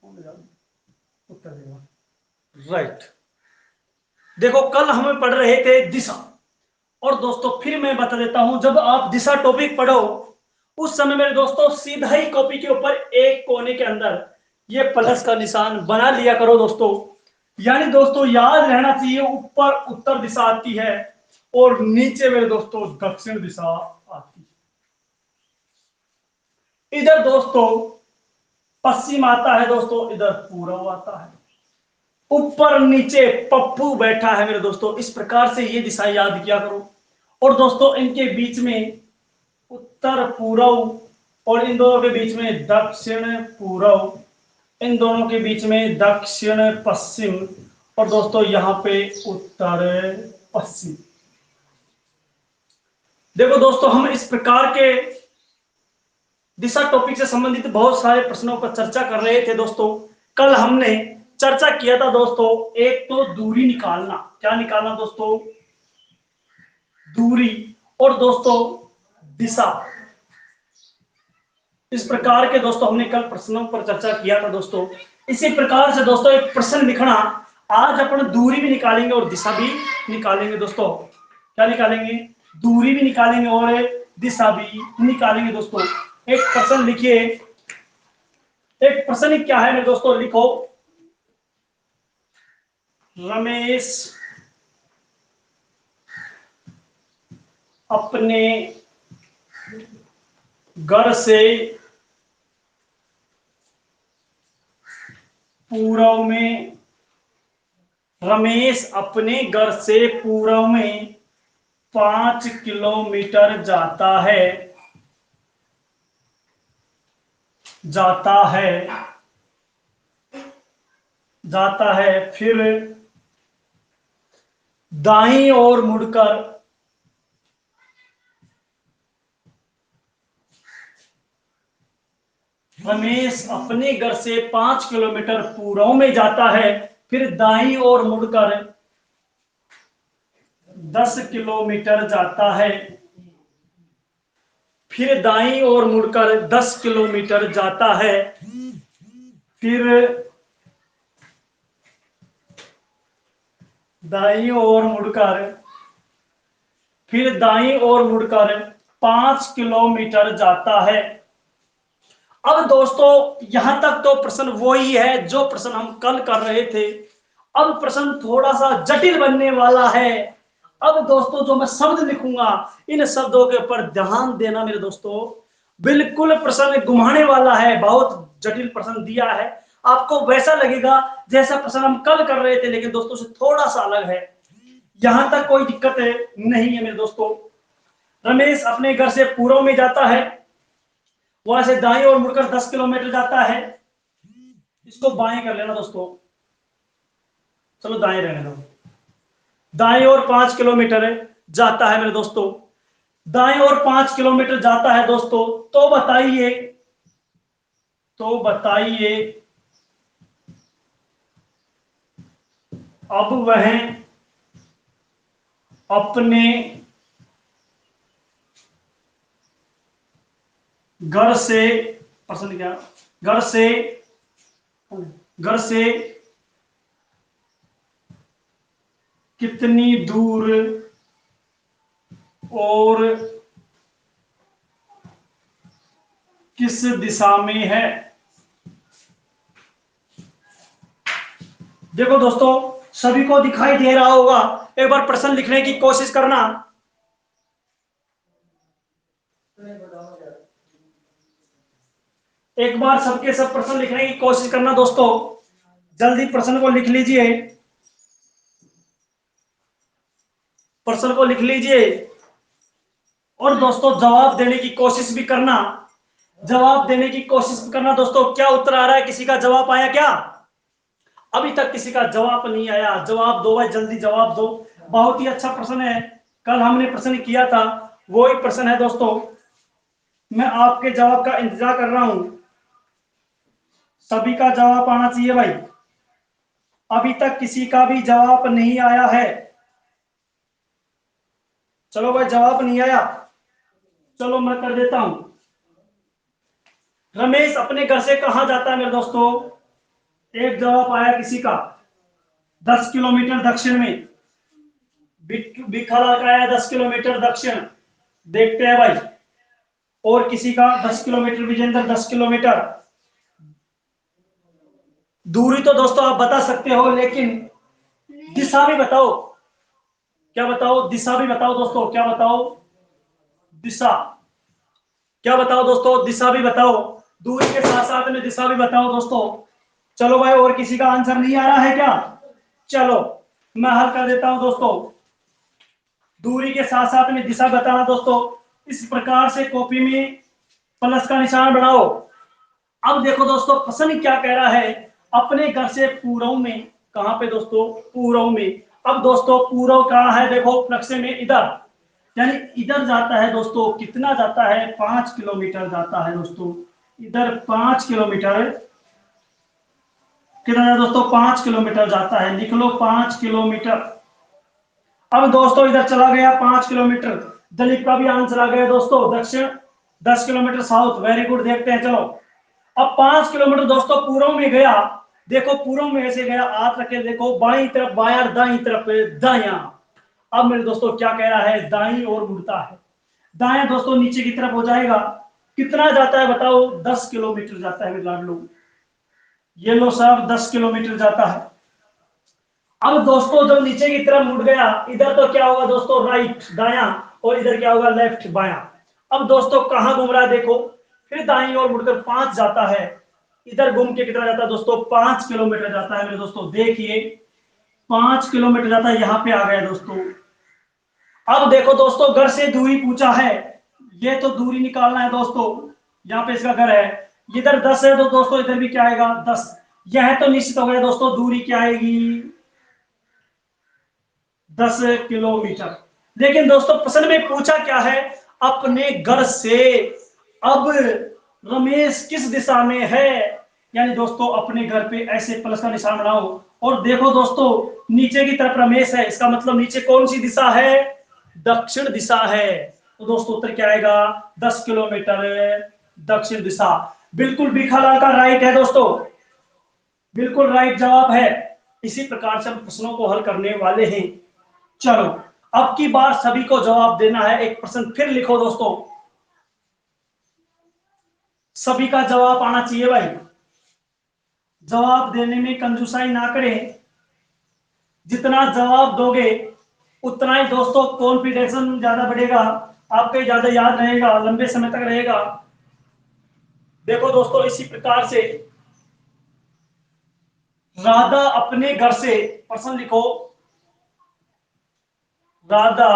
उत्तर देगा। राइट। देखो कल हम पढ़ रहे थे दिशा, और दोस्तों फिर मैं बता देता हूं, जब आप दिशा टॉपिक पढ़ो उस समय मेरे दोस्तों सीधा ही कॉपी के ऊपर एक कोने के अंदर ये प्लस का निशान बना लिया करो दोस्तों। यानी दोस्तों याद रहना चाहिए, ऊपर उत्तर दिशा आती है और नीचे मेरे दोस्तों दक्षिण दिशा आती है। इधर दोस्तों पश्चिम आता है दोस्तों, इधर पूर्व आता है। ऊपर नीचे पप्पू बैठा है मेरे दोस्तों। इस प्रकार से ये दिशा याद किया करो। और दोस्तों इनके बीच में उत्तर पूर्व, और इन दोनों के बीच में दक्षिण पूर्व, इन दोनों के बीच में दक्षिण पश्चिम, और दोस्तों यहां पे उत्तर पश्चिम। देखो दोस्तों हम इस प्रकार के दिशा टॉपिक से संबंधित बहुत सारे प्रश्नों पर चर्चा कर रहे थे दोस्तों। कल हमने चर्चा किया था दोस्तों, एक तो दूरी निकालना, क्या निकालना दोस्तों, दूरी, और दोस्तों दिशा। इस प्रकार के दोस्तों हमने कल प्रश्नों पर चर्चा किया था दोस्तों। इसी प्रकार से दोस्तों एक प्रश्न लिखना, आज अपन दूरी भी निकालेंगे और दिशा भी निकालेंगे दोस्तों। क्या निकालेंगे, दूरी भी निकालेंगे और दिशा भी निकालेंगे दोस्तों। एक प्रश्न लिखिए, एक प्रश्न क्या है मेरे दोस्तों, लिखो, रमेश अपने घर से पूर्व में, रमेश अपने घर से पूर्व में 5 किलोमीटर जाता है, जाता है, फिर दाईं ओर मुड़कर रमेश अपने घर से 5 किलोमीटर पूर्व में जाता है, फिर दाईं ओर मुड़कर 10 किलोमीटर जाता है, फिर दाईं ओर मुड़कर 10 किलोमीटर जाता है, फिर दाईं ओर मुड़कर, फिर दाईं ओर मुड़कर 5 किलोमीटर जाता है। अब दोस्तों यहां तक तो प्रश्न वही है जो प्रश्न हम कल कर रहे थे। अब प्रश्न थोड़ा सा जटिल बनने वाला है। अब दोस्तों जो मैं शब्द लिखूंगा, इन शब्दों के ऊपर ध्यान देना मेरे दोस्तों। बिल्कुल प्रश्न घुमाने वाला है, बहुत जटिल प्रश्न दिया है। आपको वैसा लगेगा जैसा प्रश्न हम कल कर रहे थे, लेकिन दोस्तों से थोड़ा सा अलग है। यहां तक कोई दिक्कत नहीं है मेरे दोस्तों। रमेश अपने घर से पूर्व में जाता है, वहां से दाएं ओर मुड़कर 10 किलोमीटर जाता है। इसको बाएं कर लेना दोस्तों, चलो दाएं रहने दो। दाएं ओर 5 किलोमीटर जाता है मेरे दोस्तों, दाएं ओर 5 किलोमीटर जाता है दोस्तों। तो बताइए, अब वह अपने घर से, पसंद क्या, घर से कितनी दूर और किस दिशा में है। देखो दोस्तों सभी को दिखाई दे रहा होगा, एक बार प्रश्न लिखने की कोशिश करना। एक बार सबके सब प्रश्न लिखने की कोशिश करना दोस्तों, जल्दी प्रश्न को लिख लीजिए, प्रश्न को लिख लीजिए। और दोस्तों जवाब देने की कोशिश भी करना, जवाब देने की कोशिश भी करना दोस्तों। क्या उत्तर आ रहा है, किसी का जवाब आया क्या? अभी तक किसी का जवाब नहीं आया, जवाब दो भाई, जल्दी जवाब दो। बहुत ही अच्छा प्रश्न है, कल हमने प्रश्न किया था वही प्रश्न है दोस्तों। मैं आपके जवाब का इंतजार कर रहा हूं, सभी का जवाब आना चाहिए भाई। अभी तक किसी का भी जवाब नहीं आया है। चलो भाई जवाब नहीं आया, चलो मैं कर देता हूं। रमेश अपने घर से कहां जाता है मेरे दोस्तों? एक जवाब आया किसी का 10 किलोमीटर दक्षिण में, भिखालाल का आया 10 किलोमीटर दक्षिण, देखते हैं भाई। और किसी का 10 किलोमीटर, विजेंद्र 10 किलोमीटर। दूरी तो दोस्तों आप बता सकते हो, लेकिन दिशा भी बताओ। क्या बताओ? दिशा भी बताओ दोस्तों, क्या बताओ? दिशा। क्या बताओ दोस्तों? दिशा भी बताओ। दूरी के साथ साथ में दिशा भी बताओ दोस्तों। चलो भाई, और किसी का आंसर नहीं आ रहा है क्या? चलो मैं हल कर देता हूं दोस्तों। दूरी के साथ साथ में दिशा बताना दोस्तों। इस प्रकार से कॉपी में प्लस का निशान बनाओ। अब देखो दोस्तों, प्रश्न क्या कह रहा है? अपने घर से पूर्व में। कहां पे दोस्तों? पूर्व में। अब दोस्तों पूर्व कहां है? देखो नक्शे में इधर, यानी इधर जाता है दोस्तों। कितना जाता है? 5 किलोमीटर जाता है दोस्तों। इधर 5 किलोमीटर। कितना है दोस्तों? 5 किलोमीटर जाता है। लिख लो 5 किलोमीटर। अब दोस्तों इधर चला गया 5 किलोमीटर। दलीप का भी आंसर आ गया दोस्तों, दक्षिण 10 किलोमीटर साउथ। वेरी गुड, देखते हैं चलो। अब 5 किलोमीटर दोस्तों पूर्व में गया। देखो पूर्व में ऐसे गया, हाथ रखे देखो, बाई तरफ बाया, दाई तरफ दाया। अब मेरे दोस्तों क्या कह रहा है? दाई और मुड़ता है। दाया दोस्तों नीचे की तरफ हो जाएगा। कितना जाता है बताओ? 10 किलोमीटर जाता है मेरे लाड लोग। ये लो साहब 10 किलोमीटर जाता है। अब दोस्तों जब नीचे की तरफ मुड़ गया, इधर तो क्या होगा दोस्तों? राइट दाया, और इधर क्या होगा? लेफ्ट बाया। अब दोस्तों कहां घूम रहा है देखो, फिर दाई और मुड़कर 5 जाता है। इधर घूम के कितना जाता है दोस्तों? 5 किलोमीटर जाता है मेरे दोस्तों। देखिए 5 किलोमीटर जाता है, यहां पे आ गया दोस्तों। अब देखो दोस्तों, घर से दूरी पूछा है, ये तो दूरी निकालना है दोस्तों। यहाँ पे इसका घर है, इधर 10 है तो दोस्तों इधर भी क्या आएगा? 10। यह तो निश्चित हो गया दोस्तों, दूरी क्या आएगी? 10 किलोमीटर। लेकिन दोस्तों प्रश्न में पूछा क्या है? अपने घर से। अब रमेश किस दिशा में है? यानी दोस्तों अपने घर पे ऐसे प्लस का निशान बनाओ। और देखो दोस्तों, नीचे की तरफ रमेश है, इसका मतलब नीचे कौन सी दिशा है? दक्षिण दिशा है। तो दोस्तों उत्तर क्या आएगा? 10 किलोमीटर दक्षिण दिशा। बिल्कुल भिखालाल का राइट है दोस्तों, बिल्कुल राइट जवाब है। इसी प्रकार से हम प्रश्नों को हल करने वाले हैं। चलो अब की बार सभी को जवाब देना है। एक प्रश्न फिर लिखो दोस्तों, सभी का जवाब आना चाहिए भाई। जवाब देने में कंजूसाई ना करें। जितना जवाब दोगे उतना ही दोस्तों कॉन्फिडेंस ज्यादा बढ़ेगा, आपको ज्यादा याद रहेगा, लंबे समय तक रहेगा। देखो दोस्तों इसी प्रकार से राधा अपने घर से, प्रश्न लिखो, राधा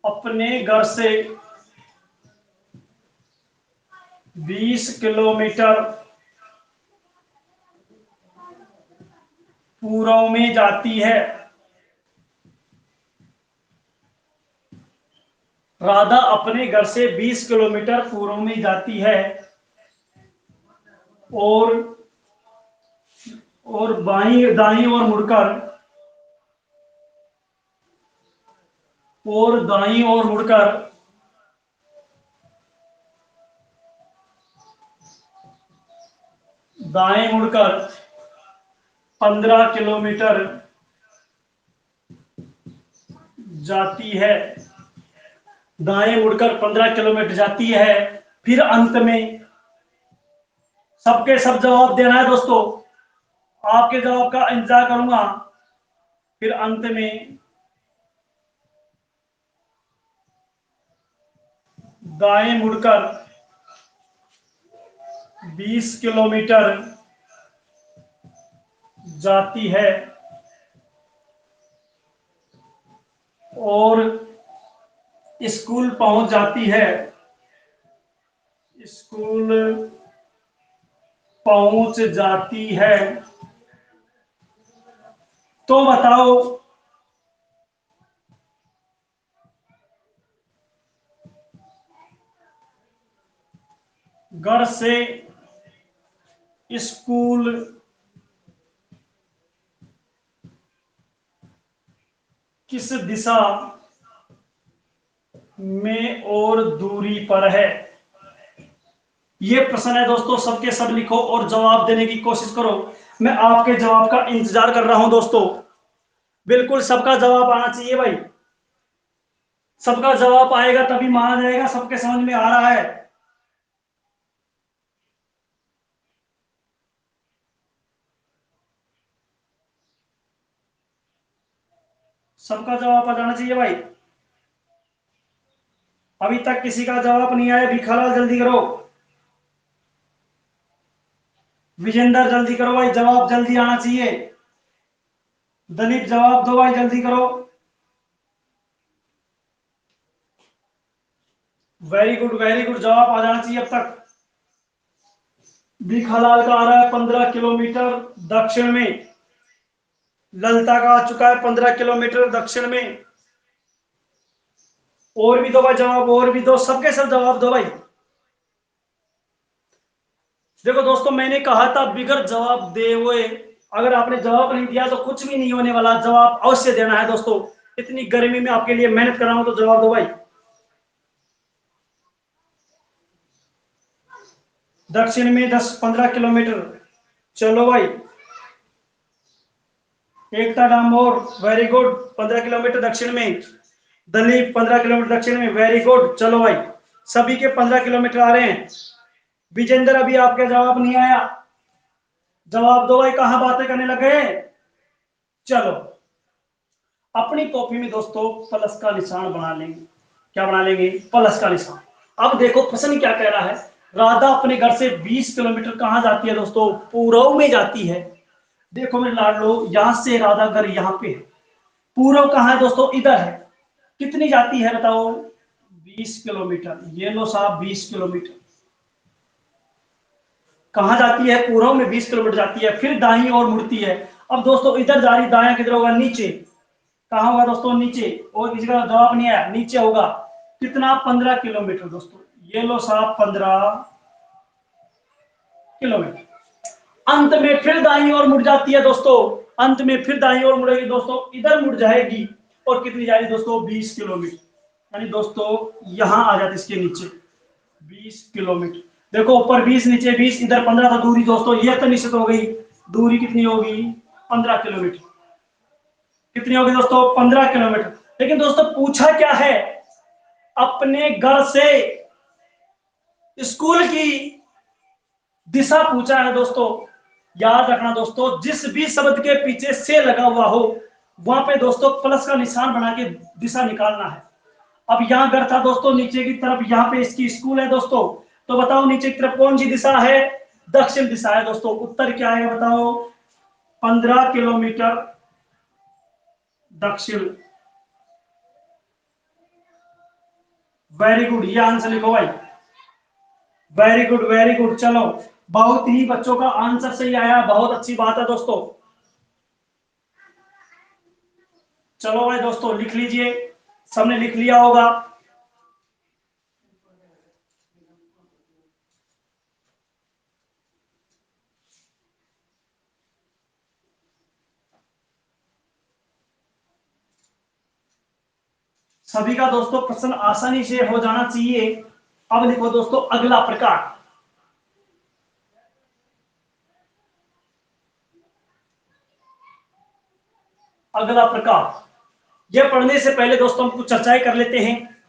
अपने घर से 20 किलोमीटर पूर्व में जाती है। राधा अपने घर से 20 किलोमीटर पूर्व में जाती है, और बाई दाई और मुड़कर, और दाई और मुड़कर दाएं मुड़कर 15 किलोमीटर जाती है। दाएं मुड़कर 15 किलोमीटर जाती है। फिर अंत में सबके सब जवाब देना है दोस्तों, आपके जवाब का इंतजार करूंगा। फिर अंत में दाएं मुड़कर 20 किलोमीटर जाती है, और स्कूल पहुंच जाती है। स्कूल पहुंच जाती है। तो बताओ घर से स्कूल किस दिशा में और दूरी पर है? ये प्रश्न है दोस्तों, सबके सब लिखो और जवाब देने की कोशिश करो। मैं आपके जवाब का इंतजार कर रहा हूं दोस्तों। बिल्कुल सबका जवाब आना चाहिए भाई। सबका जवाब आएगा तभी माना जाएगा सबके समझ में आ रहा है। सबका जवाब आ जाना चाहिए भाई। अभी तक किसी का जवाब नहीं आया, भिखालाल जल्दी करो। विजेंदर जल्दी करो भाई, जवाब जल्दी आना चाहिए। दलीप जवाब दो भाई, जल्दी करो। वेरी गुड वेरी गुड, जवाब आ जाना चाहिए अब तक। भिखालाल का आ रहा है 15 किलोमीटर दक्षिण में। ललता का आ चुका है 15 किलोमीटर दक्षिण में। और भी दो भाई जवाब, और भी दो, सबके सब जवाब दो भाई। देखो दोस्तों, मैंने कहा था बिगर जवाब दे हुए अगर आपने जवाब नहीं दिया तो कुछ भी नहीं होने वाला, जवाब अवश्य देना है दोस्तों। इतनी गर्मी में आपके लिए मेहनत कर रहा हूं तो जवाब दो भाई। दक्षिण में 10-15 किलोमीटर। चलो भाई। एकता डामोर वेरी गुड, 15 किलोमीटर दक्षिण में। दलीप 15 किलोमीटर दक्षिण में, वेरी गुड। चलो भाई, सभी के 15 किलोमीटर आ रहे हैं। विजेंद्र अभी आपका जवाब नहीं आया, जवाब दो भाई, कहां बातें करने लगे। चलो, अपनी कॉपी में दोस्तों प्लस का निशान बना लेंगे। क्या बना लेंगे? प्लस का निशान। अब देखो प्रश्न क्या कह रहा है। राधा अपने घर से 20 किलोमीटर कहां जाती है दोस्तों? पूर्व में जाती है। देखो मेरे लाडलो, यहां से राधा घर यहां पे है। पूर्व कहां है दोस्तों? इधर है। कितनी जाती है बताओ? 20 किलोमीटर। ये लो साहब 20 किलोमीटर। कहां जाती है? पूर्व में 20 किलोमीटर जाती है, फिर दाई और मुड़ती है। अब दोस्तों इधर जा रही, दाया किधर होगा? नीचे। कहां होगा दोस्तों? नीचे। और किसी का जवाब नहीं आया, नीचे होगा। कितना? 15 किलोमीटर दोस्तों। ये लो साहब 15 किलोमीटर। अंत में फिर दाई ओर मुड़ जाती है दोस्तों। अंत में फिर दाई ओर मुड़ेगी दोस्तों, इधर मुड़ जाएगी। और कितनी जाएगी दोस्तों? 20 किलोमीटर। यानी दोस्तों यहां आ जाती इसके नीचे 20 किलोमीटर। देखो ऊपर 20, नीचे 20, इधर 15 था दूरी दोस्तों, ये तो निश्चित हो गई। दूरी कितनी होगी? 15 किलोमीटर। कितनी होगी दोस्तों? 15 किलोमीटर। लेकिन दोस्तों पूछा क्या है? अपने घर से स्कूल की दिशा पूछा है दोस्तों। याद रखना दोस्तों, जिस भी शब्द के पीछे से लगा हुआ हो वहां पे दोस्तों प्लस का निशान बना के दिशा निकालना है। अब यहां घर था दोस्तों नीचे की तरफ, यहाँ पे इसकी स्कूल है दोस्तों। तो बताओ नीचे की तरफ कौन सी दिशा है? दक्षिण दिशा है दोस्तों। उत्तर क्या है बताओ? 15 किलोमीटर दक्षिण। वेरी गुड, ये आंसर लिखो भाई। Very good very good. चलो, बहुत ही बच्चों का आंसर सही आया, बहुत अच्छी बात है दोस्तों। चलो भाई दोस्तों लिख लीजिए, सबने लिख लिया होगा। सभी का दोस्तों प्रश्न आसानी से हो जाना चाहिए। अब लिखो दोस्तों अगला प्रकार। अगला प्रकार, यह पढ़ने से पहले दोस्तों हम कुछ चर्चाएं कर लेते हैं।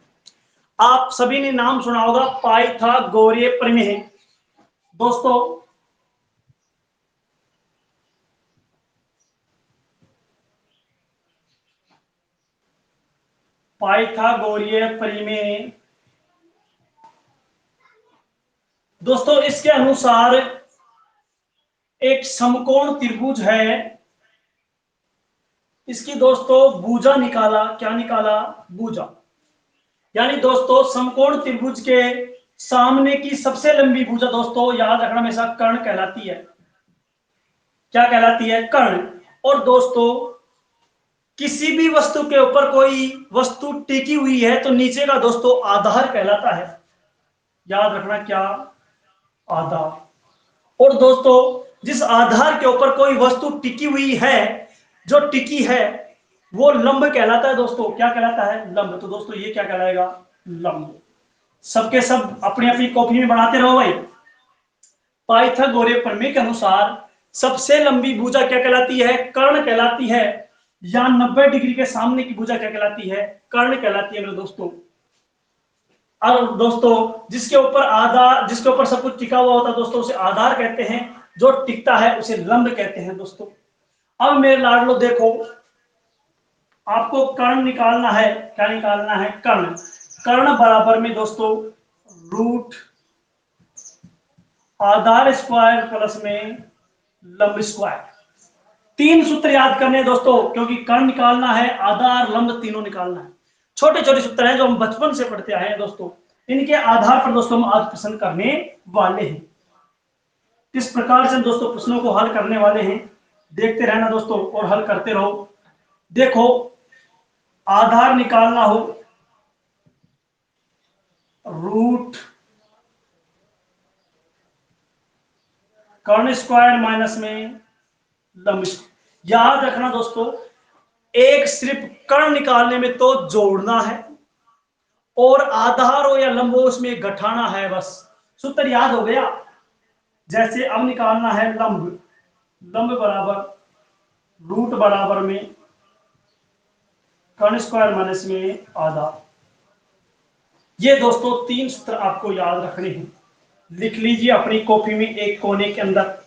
आप सभी ने नाम सुना होगा पाइथागोरीय प्रमेय। दोस्तों पाइथागोरीय प्रमेय दोस्तों, इसके अनुसार एक समकोण त्रिभुज है। इसकी दोस्तों भुजा निकाला। क्या निकाला? भुजा। यानी दोस्तों समकोण त्रिभुज के सामने की सबसे लंबी भुजा दोस्तों, याद रखना हमेशा, कर्ण कहलाती है। क्या कहलाती है? कर्ण। और दोस्तों किसी भी वस्तु के ऊपर कोई वस्तु टिकी हुई है तो नीचे का दोस्तों आधार कहलाता है। याद रखना, क्या? आधार। और दोस्तों जिस आधार के ऊपर कोई वस्तु टिकी हुई है, जो टिकी है, वो लंब कहलाता है दोस्तों। क्या कहलाता है? लंब। तो दोस्तों ये क्या कहलाएगा? लंब। सबके सब अपनी अपनी कॉपी में बनाते रहो भाई। पाइथागोरस प्रमेय के अनुसार सबसे लंबी भुजा क्या कहलाती है? कर्ण कहलाती है। या 90 डिग्री के सामने की भुजा क्या कहलाती है? कर्ण कहलाती है मेरे दोस्तों। और दोस्तों जिसके ऊपर सब कुछ टिका हुआ होता है दोस्तों, उसे आधार कहते हैं। जो टिकता है उसे लंब कहते हैं दोस्तों। अब मेरे लाडलो देखो, आपको कर्ण निकालना है। क्या निकालना है? कर्ण। कर्ण बराबर में दोस्तों रूट आधार स्क्वायर प्लस में लंब स्क्वायर। तीन सूत्र याद करने हैं दोस्तों, क्योंकि कर्ण निकालना है, आधार लंब तीनों निकालना है। छोटे छोटे सूत्र हैं जो हम बचपन से पढ़ते आए हैं दोस्तों। इनके आधार पर दोस्तों हम आज प्रश्न करने वाले हैं। किस प्रकार से हम दोस्तों प्रश्नों को हल करने वाले हैं, देखते रहना दोस्तों और हल करते रहो। देखो, आधार निकालना हो रूट कर्ण स्क्वायर माइनस में लंब। याद रखना दोस्तों, एक सिर्फ कर्ण निकालने में तो जोड़ना है, और आधार हो या लंब हो उसमें घटाना है, बस। सूत्र याद हो गया। जैसे अब निकालना है लंब, लंब बराबर रूट बराबर में कर्ण स्क्वायर माइनस में आधा। ये दोस्तों तीन सूत्र आपको याद रखने हैं। लिख लीजिए अपनी कॉपी में, एक कोने के अंदर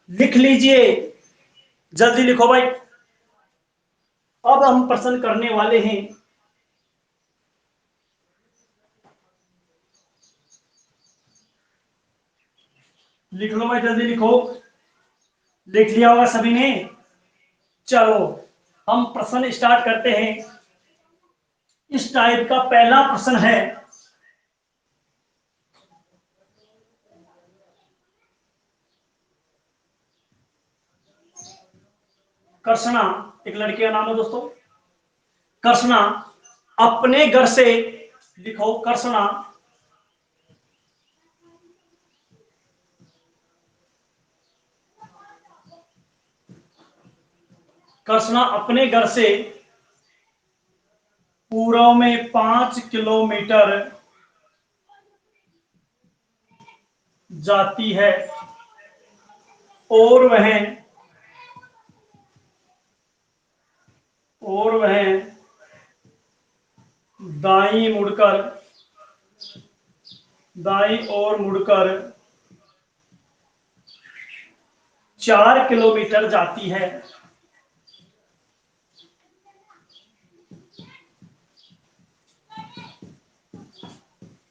लिख लीजिए, जल्दी लिखो भाई। अब हम प्रश्न करने वाले हैं। लिख लो भाई, जल्दी लिखो। लिख लिया होगा सभी ने? चलो हम प्रश्न स्टार्ट करते हैं। इस टाइप का पहला प्रश्न है। कर्षणा, एक लड़की का नाम है दोस्तों, कर्षणा अपने घर से, लिखो कर्षणा कर्षणा अपने घर से पूर्व में 5 किलोमीटर जाती है, और वह दाईं ओर मुड़कर 4 किलोमीटर जाती है।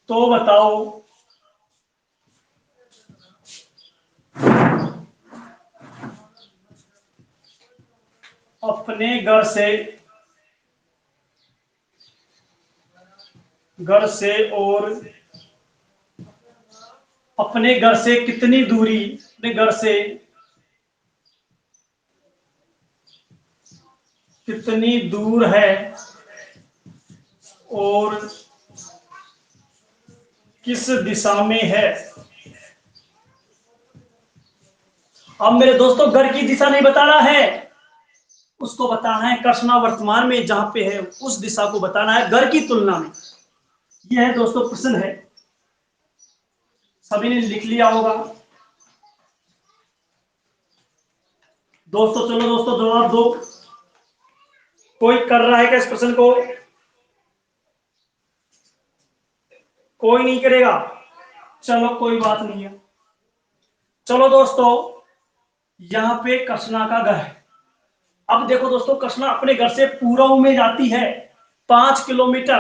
तो बताओ अपने अपने घर से कितनी दूरी, अपने घर से कितनी दूर है, और किस दिशा में है। अब मेरे दोस्तों घर की दिशा नहीं बताना है, उसको बताना है कर्षणा वर्तमान में जहां पे है उस दिशा को बताना है घर की तुलना में। यह है दोस्तों प्रश्न है, सभी ने लिख लिया होगा दोस्तों। चलो दोस्तों जवाब दो। कोई कर रहा है क्या इस प्रश्न को? कोई नहीं करेगा? चलो कोई बात नहीं है। चलो दोस्तों, यहां पे कर्षणा का घर है। अब देखो दोस्तों, कर्षणा अपने घर से पूर्व में जाती है 5 किलोमीटर।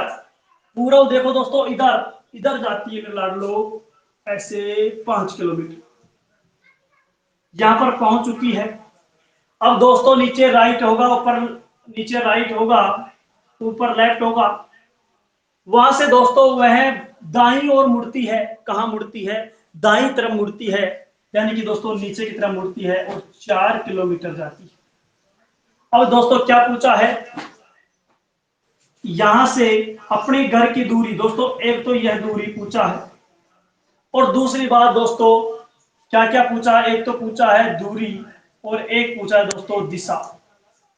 पूर्व देखो दोस्तों, इधर इधर जाती है लाडलो, ऐसे 5 किलोमीटर यहां पर पहुंच चुकी है। अब दोस्तों नीचे राइट होगा, ऊपर नीचे राइट होगा, ऊपर लेफ्ट होगा। वहां से दोस्तों वह दाईं ओर मुड़ती है। कहां मुड़ती है? दाईं तरफ मुड़ती है, यानी कि दोस्तों नीचे की तरफ मुड़ती है, और 4 किलोमीटर जाती है। अब दोस्तों क्या पूछा है? यहां से अपने घर की दूरी दोस्तों, एक तो यह दूरी पूछा है, और दूसरी बात दोस्तों क्या क्या पूछा है? एक तो पूछा है दूरी, और एक पूछा है दोस्तों दिशा।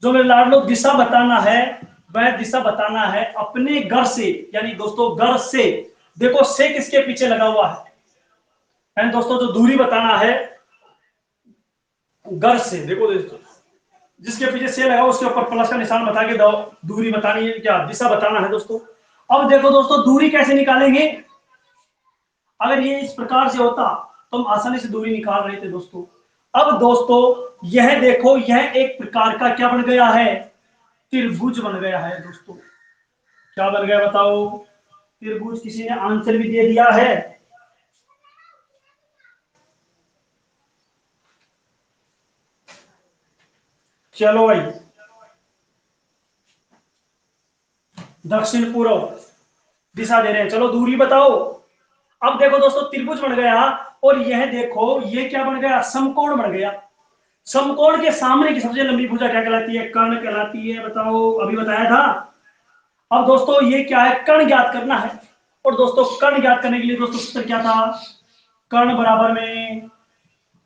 जो मेरे लाडलो दिशा बताना है, वह दिशा बताना है अपने घर से, यानी दोस्तों घर से। देखो से किसके पीछे लगा हुआ है यानी दोस्तों जो दूरी बताना है घर से, देखो दोस्तों जिसके पीछे से लगा उसके ऊपर प्लस का निशान बता के दो, दूरी बतानी है, क्या दिशा बताना है दोस्तों। अब देखो दोस्तों दूरी कैसे निकालेंगे, अगर ये इस प्रकार से होता तो हम आसानी से दूरी निकाल रहे थे दोस्तों। अब दोस्तों यह देखो, यह एक प्रकार का क्या बन गया है, त्रिभुज बन गया है दोस्तों। क्या बन गया बताओ, त्रिभुज। किसी ने आंसर भी दे दिया है। चलो भाई, दक्षिण पूर्व दिशा दे रहे हैं, चलो दूरी बताओ। अब देखो दोस्तों त्रिभुज बन गया, और यह देखो ये क्या बन गया, समकोण बन गया। समकोण के सामने की सबसे लंबी भुजा क्या कहलाती है, कर्ण कहलाती है, बताओ, अभी बताया था। अब दोस्तों ये क्या है, कर्ण ज्ञात करना है। और दोस्तों कर्ण ज्ञात करने के लिए दोस्तों सूत्र क्या था, कर्ण बराबर में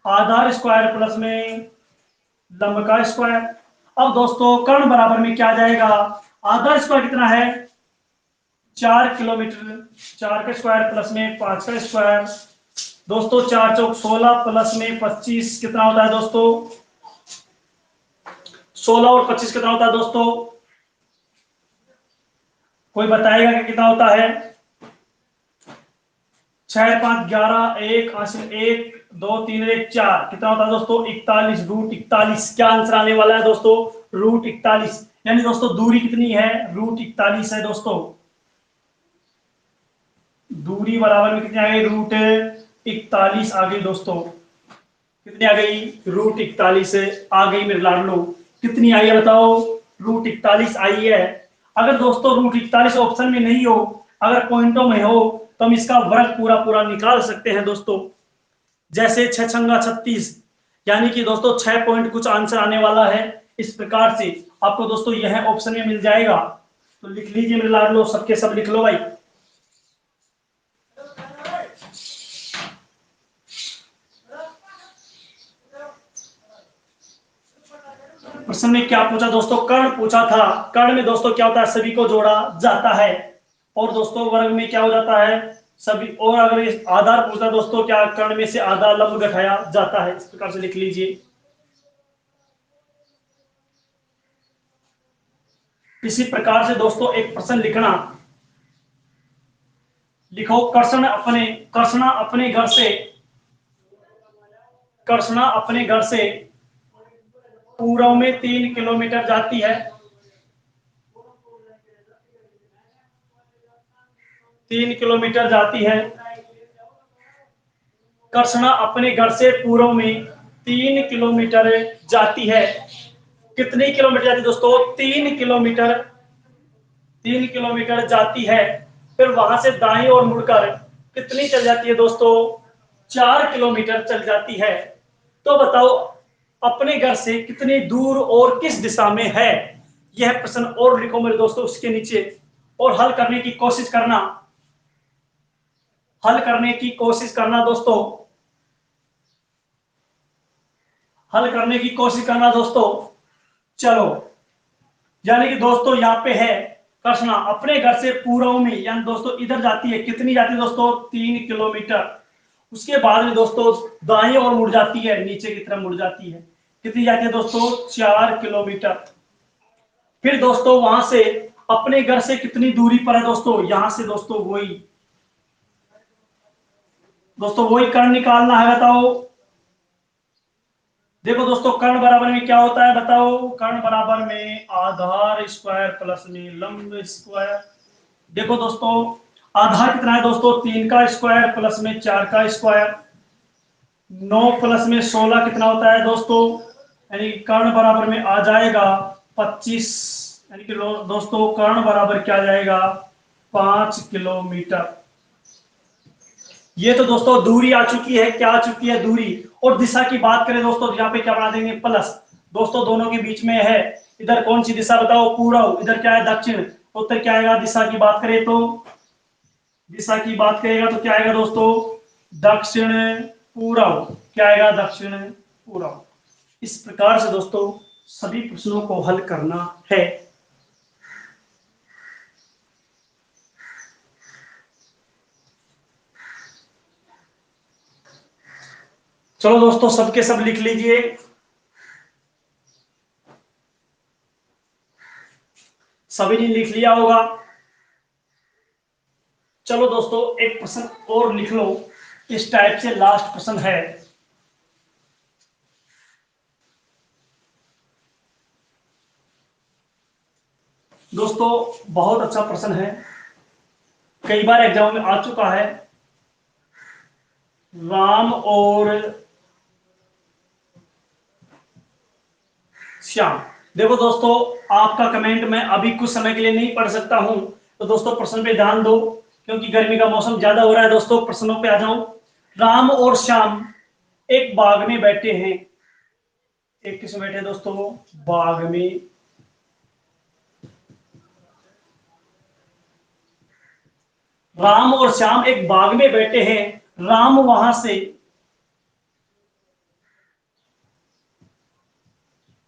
आधार स्क्वायर प्लस में लंब का स्क्वायर। अब दोस्तों कर्ण बराबर में क्या जाएगा, आधार स्क्वायर कितना है 4 किलोमीटर, 4 का स्क्वायर प्लस में 5 का स्क्वायर। दोस्तों 4 चौक 16 प्लस में 25 कितना होता है दोस्तों, 16 और 25 कितना होता है दोस्तों, कोई बताएगा कि कितना होता है, 6 5 11 1 हासिल 1 2 3 1 4 कितना होता है दोस्तों 41, रूट 41। क्या आंसर आने वाला है दोस्तों, रूट 41। यानी दोस्तों दूरी कितनी है, रूट 41 है दोस्तों। दूरी बराबर में कितनी आ गई, रूट 41 आ गई दोस्तों। कितनी आ गई, रूट 41 आ गई मेरे लाडलो। कितनी आई है बताओ, रूट 41 आई है। अगर दोस्तों रूट 41 ऑप्शन में नहीं हो, अगर पॉइंटों में हो, तो हम इसका वर्ग पूरा पूरा निकाल सकते हैं दोस्तों। जैसे 6 छंगा 36, यानी कि दोस्तों 6 पॉइंट कुछ आंसर आने वाला है। इस प्रकार से आपको दोस्तों यह ऑप्शन में मिल जाएगा। तो लिख लीजिए मेरे लाडलो, सबके सब लिख लो भाई। प्रश्न में क्या पूछा दोस्तों, कर्ण पूछा था। कर्ण में दोस्तों क्या होता है, सभी को जोड़ा जाता है। और दोस्तों वर्ग में क्या हो जाता है, सभी। और अगर इस आधार पूछा दोस्तों, क्या कर्ण में से आधा लंब घटाया जाता है। इस प्रकार से लिख लीजिए। इसी प्रकार से दोस्तों एक प्रश्न लिखना, लिखो, कर्षणा अपने घर से, कर्षणा अपने घर से पूर्व में 3 किलोमीटर जाती है, 3 किलोमीटर जाती है। कर्षणा अपने घर से पूर्व में 3 किलोमीटर जाती है। कितनी किलोमीटर जाती है दोस्तों, 3 किलोमीटर, 3 किलोमीटर जाती है। फिर वहां से दाएं और मुड़कर कितनी चल जाती है दोस्तों, 4 किलोमीटर चल जाती है। तो बताओ अपने घर से कितनी दूर और किस दिशा में है। यह प्रश्न और लिखो मेरे दोस्तों उसके नीचे, और हल करने की कोशिश करना, हल करने की कोशिश करना दोस्तों, हल करने की कोशिश करना दोस्तों। चलो, यानी कि दोस्तों यहाँ पे है, कृष्णा अपने घर से पूर्व में, यानी दोस्तों इधर जाती है, कितनी जाती है दोस्तों, 3 किलोमीटर। उसके बाद में दोस्तों दाएं और मुड़ जाती है, नीचे की तरफ मुड़ जाती है। कितनी जाती है दोस्तों, 4 किलोमीटर। फिर दोस्तों वहां से अपने घर से कितनी दूरी पर है दोस्तों, यहां से दोस्तों वही, दोस्तों वही कर्ण निकालना है, बताओ। देखो दोस्तों कर्ण बराबर में क्या होता है बताओ, कर्ण बराबर में आधार स्क्वायर प्लस में लंब स्क्वायर। देखो दोस्तों आधार कितना है दोस्तों, 3 का स्क्वायर प्लस में 4 का स्क्वायर। 9 प्लस में 16 कितना होता है दोस्तों, यानी कर्ण बराबर में आ जाएगा 25। यानी कि दोस्तों कर्ण बराबर क्या आ जाएगा, 5 किलोमीटर। ये तो दोस्तों दूरी आ चुकी है, क्या आ चुकी है, दूरी। और दिशा की बात करें दोस्तों, यहाँ पे क्या बना देंगे, प्लस। दोस्तों दोनों के बीच में है, इधर कौन सी दिशा बताओ, पूर्व, इधर क्या है दक्षिण। उत्तर क्या आएगा, दिशा की बात करें तो, दिशा की बात करेगा तो क्या आएगा दोस्तों, दक्षिण पूर्व। क्या आएगा, दक्षिण पूर्व। इस प्रकार से दोस्तों सभी प्रश्नों को हल करना है। चलो दोस्तों, सबके सब लिख लीजिए। सभी ने लिख लिया होगा। चलो दोस्तों, एक प्रश्न और लिख लो, इस टाइप से लास्ट प्रश्न है। दोस्तों बहुत अच्छा प्रश्न है, कई बार एग्जाम में आ चुका है। राम और श्याम। देखो दोस्तों, आपका कमेंट मैं अभी कुछ समय के लिए नहीं पढ़ सकता हूं, तो दोस्तों प्रश्न पे ध्यान दो, क्योंकि गर्मी का मौसम ज्यादा हो रहा है। दोस्तों प्रश्नों पे आ जाऊं। राम और श्याम एक बाग में बैठे हैं। एक किसमें बैठे हैं दोस्तों? बाग में। राम और श्याम एक बाग में बैठे हैं। राम वहां से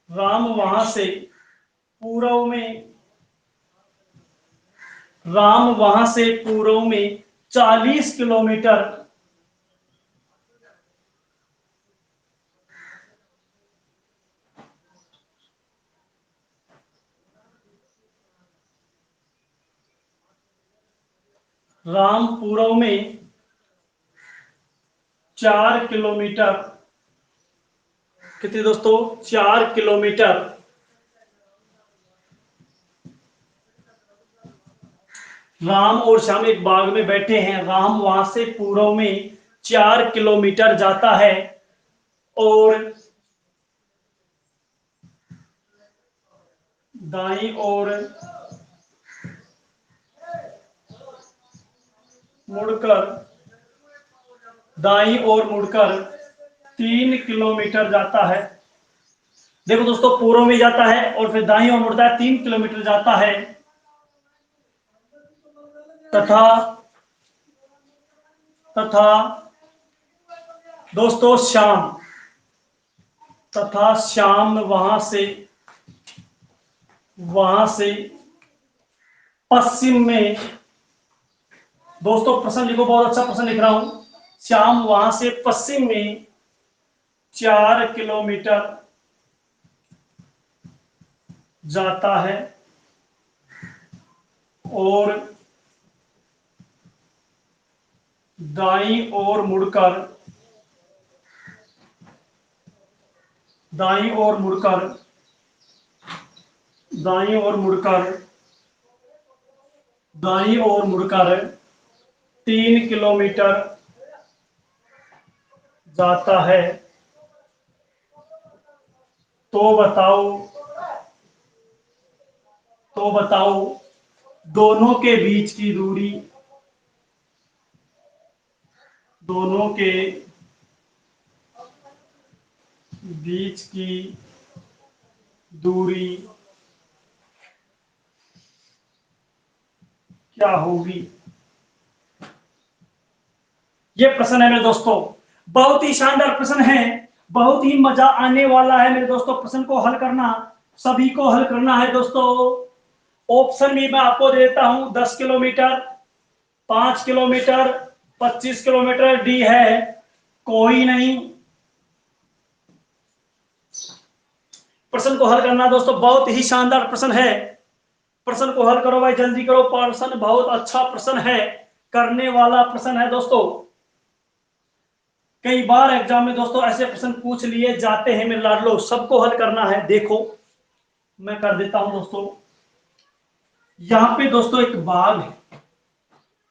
राम वहां से पूर्व में राम वहां से पूर्व में 40 किलोमीटर राम पूर्व में 4 किलोमीटर, कितने दोस्तों? 4 किलोमीटर राम और श्याम एक बाग में बैठे हैं। राम वहां से पूर्व में 4 किलोमीटर जाता है और दाईं ओर मुड़कर दाईं ओर मुड़कर 3 किलोमीटर जाता है। देखो दोस्तों, पूर्व में जाता है और फिर दाईं ओर मुड़ता है, 3 किलोमीटर जाता है। तथा तथा दोस्तों श्याम वहां से पश्चिम में। दोस्तों प्रश्न लिखो, बहुत अच्छा प्रश्न लिख रहा हूं। श्याम वहां से पश्चिम में 4 किलोमीटर जाता है और दाईं ओर मुड़कर दाईं ओर मुड़कर दाईं ओर मुड़कर दाईं ओर मुड़कर 3 किलोमीटर जाता है। तो बताओ तो बताओ दोनों के बीच की दूरी दोनों के बीच की दूरी क्या होगी? ये प्रश्न है मेरे दोस्तों, बहुत ही शानदार प्रश्न है, बहुत ही मजा आने वाला है मेरे दोस्तों। प्रश्न को हल करना, सभी को हल करना है दोस्तों। ऑप्शन भी मैं आपको देता हूं, 10 किलोमीटर, 5 किलोमीटर, 25 किलोमीटर, डी है कोई नहीं। प्रश्न को हल करना दोस्तों, बहुत ही शानदार प्रश्न है। प्रश्न को हल करो भाई, जल्दी करो। प्रश्न बहुत अच्छा प्रश्न है, करने वाला प्रश्न है दोस्तों। कई बार एग्जाम में दोस्तों ऐसे प्रश्न पूछ लिए जाते हैं मेरे लाडलो, सबको हल करना है। देखो मैं कर देता हूं दोस्तों। यहां पे दोस्तों एक बाग है,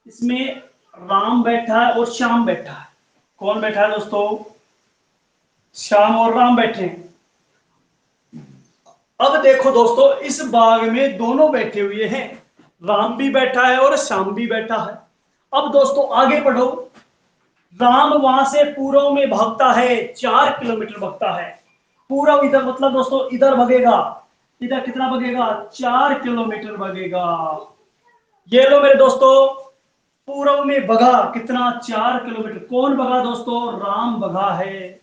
इसमें राम बैठा है और श्याम बैठा है। कौन बैठा है दोस्तों? श्याम और राम बैठे हैं। अब देखो दोस्तों, इस बाग में दोनों बैठे हुए हैं, राम भी बैठा है और श्याम भी बैठा है। अब दोस्तों आगे बढ़ो। राम वहां से पूर्व में भागता है, 4 किलोमीटर भागता है। पूर्व इधर मतलब दोस्तों इधर भगेगा। इधर कितना भगेगा? 4 किलोमीटर भगेगा। ये लो मेरे दोस्तों, पूर्व में भगा कितना? 4 किलोमीटर। कौन भगा दोस्तों? राम भगा है।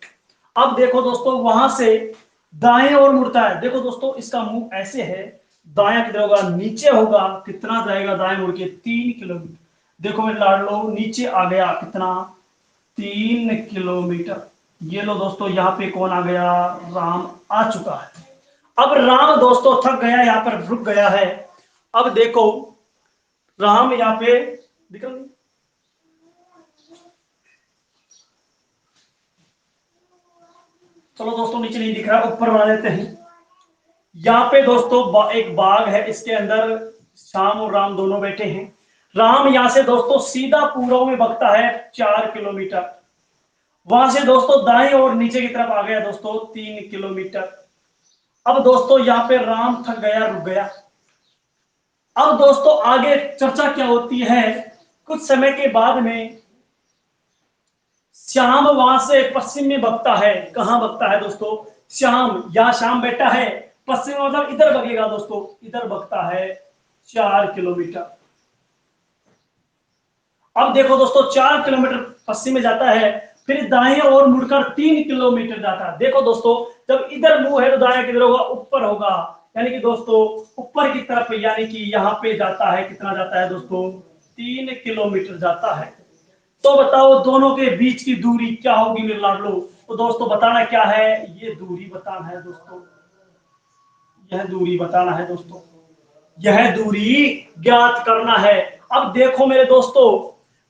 अब देखो दोस्तों, वहां से दाएं ओर मुड़ता है। देखो दोस्तों, इसका मुंह ऐसे है, दाया किधर होगा? नीचे होगा। कितना जाएगा दाएं मुड़ के? 3 किलोमीटर। देखो मेरे लाडलो, नीचे आ गया कितना? 3 किलोमीटर। ये लो दोस्तों, यहाँ पे कौन आ गया, राम आ चुका है। अब राम दोस्तों थक गया, यहाँ पर रुक गया है। अब देखो राम यहाँ पे दिख रहा है? चलो दोस्तों नीचे नहीं दिख रहा, ऊपर बना देते हैं। यहाँ पे दोस्तों एक बाग है, इसके अंदर श्याम और राम दोनों बैठे हैं। राम यहाँ से दोस्तों सीधा पूर्व में बगता है 4 किलोमीटर, वहां से दोस्तों दाएं और नीचे की तरफ आ गया दोस्तों 3 किलोमीटर। अब दोस्तों यहाँ पे राम थक गया, रुक गया। अब दोस्तों आगे चर्चा क्या होती है, कुछ समय के बाद में श्याम वहां से पश्चिम में बगता है। कहां बगता है दोस्तों, श्याम, यहां श्याम बैठा है, पश्चिम में मतलब इधर बगेगा दोस्तों, इधर बगता है 4 किलोमीटर। अब देखो दोस्तों 4 किलोमीटर पश्चिम में जाता है, फिर दाएं ओर मुड़कर 3 किलोमीटर जाता है। देखो दोस्तों जब इधर मुंह है तो दाएं किधर होगा, ऊपर होगा, यानी कि दोस्तों ऊपर की तरफ, यानी कि यहाँ पे जाता है, कितना जाता है दोस्तों, 3 किलोमीटर जाता है। तो बताओ दोनों के बीच की दूरी क्या होगी मेरे लाडलो। तो दोस्तों बताना क्या है, ये दूरी बताना है दोस्तों, यह दूरी बताना है दोस्तों, यह दूरी ज्ञात करना है। अब देखो मेरे दोस्तों,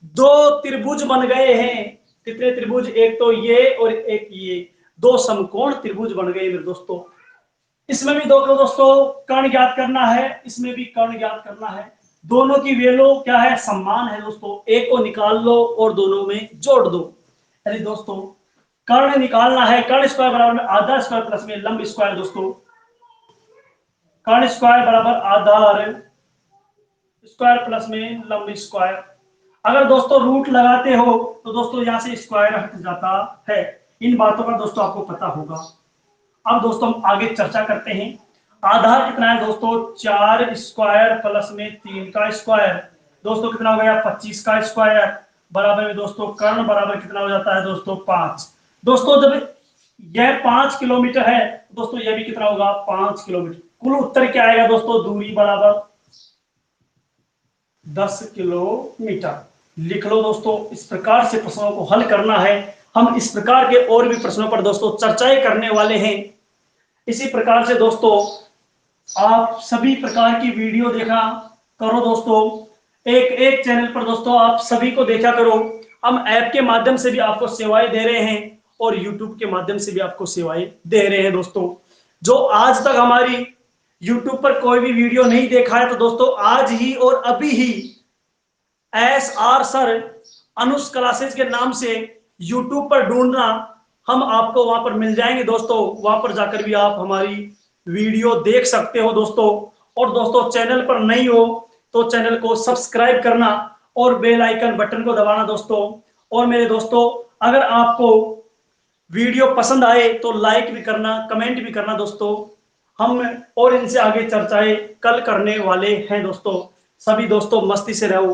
दो त्रिभुज बन गए हैं। कितने त्रिभुज, एक तो ये और एक ये, दो समकोण त्रिभुज बन गए मेरे दोस्तों। इसमें भी दोस्तों कर्ण ज्ञात करना है, इसमें भी कर्ण ज्ञात करना है। दोनों की वैल्यू क्या है, समान है दोस्तों। एक को निकाल लो और दोनों में जोड़ दो। यानी दोस्तों कर्ण निकालना है, कर्ण स्क्वायर बराबर में आधार स्क्वायर प्लस में लंब स्क्वायर दोस्तों। कर्ण स्क्वायर बराबर आधार स्क्वायर प्लस में लंब स्क्वायर। अगर दोस्तों रूट लगाते हो तो दोस्तों यहां से स्क्वायर हट जाता है। इन बातों का दोस्तों आपको पता होगा। अब दोस्तों हम आगे चर्चा करते हैं। आधार कितना है दोस्तों, 4 स्क्वायर प्लस में 3 का स्क्वायर, दोस्तों कितना हो गया, 25 का स्क्वायर, बराबर में दोस्तों कर्ण बराबर कितना हो जाता है दोस्तों 5। दोस्तों जब यह 5 किलोमीटर है दोस्तों, यह भी कितना होगा 5 किलोमीटर। कुल उत्तर क्या आएगा दोस्तों, दूरी बराबर 10 किलोमीटर। लिख लो दोस्तों, इस प्रकार से प्रश्नों को हल करना है। हम इस प्रकार के और भी प्रश्नों पर दोस्तों चर्चाएं करने वाले हैं। इसी प्रकार से दोस्तों आप सभी प्रकार की वीडियो देखा करो दोस्तों, एक एक चैनल पर दोस्तों आप सभी को देखा करो। हम ऐप के माध्यम से भी आपको सेवाएं दे रहे हैं और यूट्यूब के माध्यम से भी आपको सेवाएं दे रहे हैं दोस्तों। जो आज तक हमारी यूट्यूब पर कोई भी वीडियो नहीं देखा है तो दोस्तों आज ही और अभी ही SR सर अनुष क्लासेस के नाम से यूट्यूब पर ढूंढना, हम आपको वहां पर मिल जाएंगे दोस्तों। वहां पर जाकर भी आप हमारी वीडियो देख सकते हो दोस्तों। और दोस्तों चैनल पर नहीं हो तो चैनल को सब्सक्राइब करना और बेल आइकन बटन को दबाना दोस्तों। और मेरे दोस्तों अगर आपको वीडियो पसंद आए तो लाइक भी करना, कमेंट भी करना दोस्तों। हम और इनसे आगे चर्चाएं कल करने वाले हैं दोस्तों। सभी दोस्तों मस्ती से रहो।